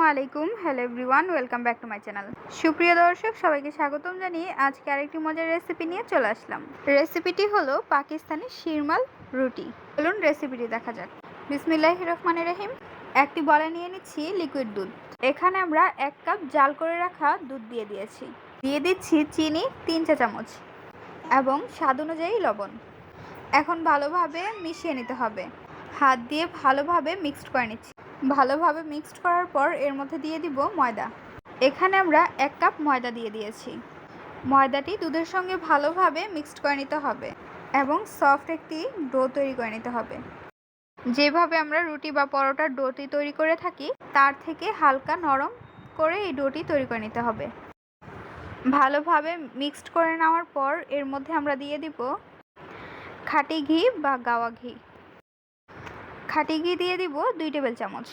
আসসালামু আলাইকুম, hello everyone, welcome back to my channel. সুপ্রিয় দর্শক, সবাইকে স্বাগতম জানিয়ে আজকে আরেকটি মজার রেসিপি নিয়ে চলে আসলাম। রেসিপিটি হলো পাকিস্তানি শিরমাল রুটি। চলুন রেসিপিটি দেখা যাক। বিসমিল্লাহির রহমানির রহিম। একটি বলে নিয়ে নিচ্ছি লিকুইড দুধ। এখানে আমরা 1 কাপ জাল করে রাখা দুধ দিয়ে দিয়েছি। দিয়ে দিচ্ছি চিনি 3 চা চামচ এবং স্বাদ অনুযায়ী লবণ। এখন ভালোভাবে মিশিয়ে নিতে হবে। হাত দিয়ে ভালোভাবে মিক্সড করে নিচ্ছি। ভালোভাবে মিক্সড করার পর এর মধ্যে দিয়ে দিব ময়দা। এখানে আমরা 1 কাপ ময়দা দিয়ে দিয়েছি। ময়দাটি দুধের সঙ্গে ভালোভাবে মিক্সড করে নিতে হবে এবং সফট একটি ডো তৈরি করে নিতে হবে। যেভাবে আমরা রুটি বা পরোটার ডোটি তৈরি করে থাকি তার থেকে হালকা নরম করে এই ডোটি তৈরি করে নিতে হবে। ভালোভাবে মিক্সড করে নেওয়ার পর এর মধ্যে আমরা দিয়ে দিব খাঁটি ঘি বা গাওয়া ঘি। খাঁটি ঘি দিয়ে দিব 2 টেবিল চামচ।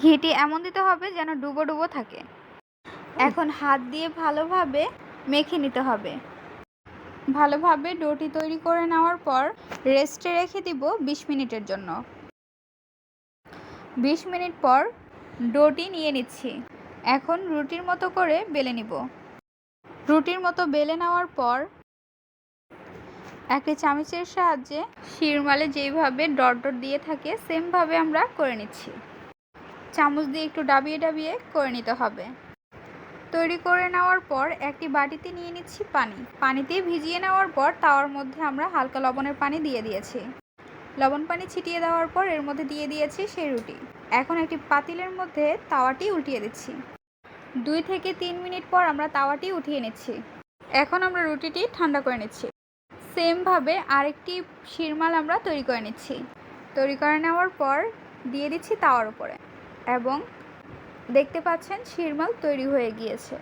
ঘিটি এমন দিতে হবে যেন ডুবো ডুবো থাকে। এখন হাত দিয়ে ভালোভাবে মেখে নিতে হবে। ভালোভাবে ডোটি তৈরি করে নেওয়ার পর রেস্টে রেখে দিব 20 মিনিটের জন্য। 20 মিনিট পর ডোটি নিয়ে নিচ্ছি। এখন রুটির মতো করে বেলে নিব। রুটির মতো বেলে নেওয়ার পর একটি চামচের সাহায্যে শিরমালে যেইভাবে ডট ডট দিয়ে থাকে সেমভাবে আমরা করে নিচ্ছি। চামচ দিয়ে একটু ডাবিয়ে ডাবিয়ে করে নিতে হবে। তৈরি করে নেওয়ার পর একটি বাটিতে নিয়ে নিচ্ছি পানি। পানিতে ভিজিয়ে নেওয়ার পর তাওয়ার মধ্যে আমরা হালকা লবণের পানি দিয়ে দিয়েছি। লবণ পানি ছিটিয়ে দেওয়ার পর এর মধ্যে দিয়ে দিয়েছি সেই রুটি। এখন একটি পাতিলের মধ্যে তাওয়াটি উল্টিয়ে দিচ্ছি। 2 থেকে 3 মিনিট পর আমরা তাওয়াটি উঠিয়ে নিচ্ছি। এখন আমরা রুটিটি ঠান্ডা করে নিচ্ছি। সেমভাবে আরেকটি শিরমাল আমরা তৈরি করে নিচ্ছি। তৈরি করে নেওয়ার পর দিয়ে দিচ্ছি তাওয়ার উপরে এবং দেখতে পাচ্ছেন শিরমাল তৈরি হয়ে গিয়েছে।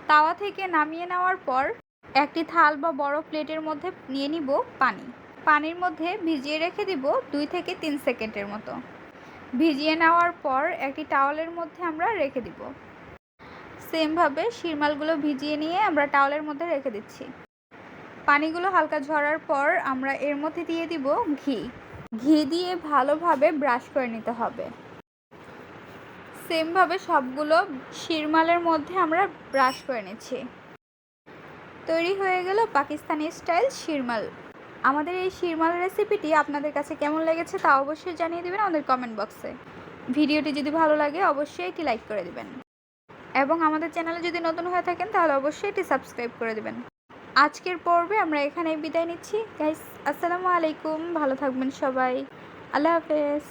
তাওয়া থেকে নামিয়ে নেওয়ার পর একটি থাল বা বড় প্লেটের মধ্যে নিয়ে নিব পানি। পানির মধ্যে ভিজিয়ে রেখে দিব 2 থেকে 3 সেকেন্ডের মতো। ভিজিয়ে নেওয়ার পর একটি টাওয়ালের মধ্যে আমরা রেখে দিব। সেমভাবে শিরমালগুলো ভিজিয়ে নিয়ে আমরা টাওয়ালের মধ্যে রেখে দিচ্ছি। পানিগুলো হালকা ঝরার পর আমরা এর মধ্যে দিয়ে দিব ঘি। ঘি দিয়ে ভালোভাবে ব্রাশ করে নিতে হবে। সেমভাবে সবগুলো শিরমালের মধ্যে আমরা ব্রাশ করে নিচ্ছি। তৈরি হয়ে গেল পাকিস্তানি স্টাইল শিরমাল। আমাদের এই শিরমাল রেসিপিটি আপনাদের কাছে কেমন লেগেছে তা অবশ্যই জানিয়ে দেবেন আমাদের কমেন্ট বক্সে। ভিডিওটি যদি ভালো লাগে অবশ্যই একটি লাইক করে দেবেন এবং আমাদের চ্যানেলে যদি নতুন হয়ে থাকেন তাহলে অবশ্যই এটি সাবস্ক্রাইব করে দেবেন। আজকের পর্বে আমরা এখানেই বিদায় নিচ্ছি গাইস। আসসালামু আলাইকুম, ভালো থাকবেন সবাই। আল্লাহ হাফেজ।